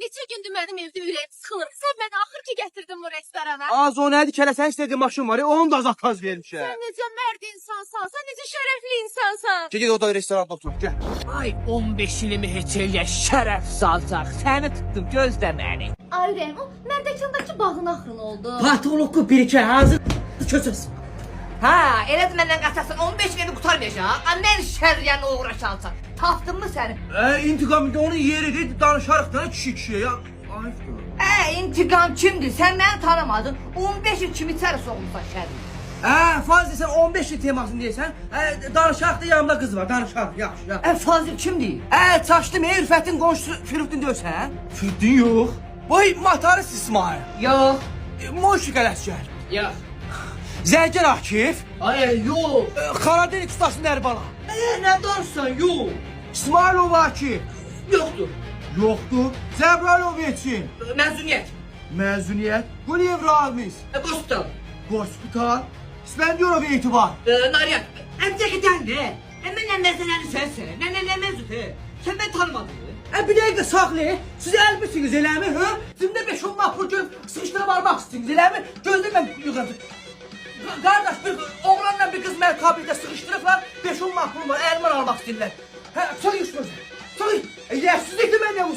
neçə gündür mənim evdə ürəyim sıxılır. Sən məni axır ki gətirdin bu restorana. Az o nədir ki, hələ sən istədiyin maşın var, onu da zakaz vermişəm. Sən necə mərd insansan, sən necə şərəfli insansan. Gel o da restoranda otur, gəl. Ay 15 ilimi heç elə şərəf salacaq. Səni tutdum, gözlə məni. Ay ürəyim, o Mərdəkandakı bağın axırın oldu. Patoloqu bir-iki hazır köçəsin. Ha, elə də məndən qaçasan 15 ilimi qutarmayacaq. Mən şərriyənlə uğraşalsan. Tapdın mı səni? İntiqamında onun yeridir, danışarıq da kişi-kişiyə ya. İntiqam kimdir? Sən məni tanımadın. 15 il kimi içəri soğulsan şərri. Fazla sən 15 il temasını deyirsən, danışarıq da yanımda qız var, danışarıq, yaxşı, yaxşı. Fazil kimdir? Çaşdım, Ürfətin qonşusu Firuddin deyirsən? Firuddin yox. Vay, Mataris İsmail. Yox. Moşik Ələsgər. Yox. Zəngər Akif. Ay, yox. Karadeniz ustası Nərbala. Nə danışsan? Yox. İsmailov Akif. Yoxdur. Yoxdur. Zəbralov Elçin. Məzuniyyət. Məzuniyyət. Quliyev Ramiz. Qospital. Hospital. Spendiyorov etibar. Naryat. Əmcəkidən nə? Mən nəzərəni sənsən. Nə məzuniyyət? Sən mən tanımadın. Bir dəqiqə saxlayın. Siz əlbisiniz eləmi? Cimdə 5-10 mahpur görüb sıxışdırıb almaq istəyirsiniz eləmi? Gözlə mən yığım. Qardaş, bir oğlanla bir qız məni kabinetdə sıxışdırıblar. 5-10 mahpur var, əlman almaq istəyirlər. Çox yuşmur. Çox yuşmur. Yərsizlikdir mən ya bu.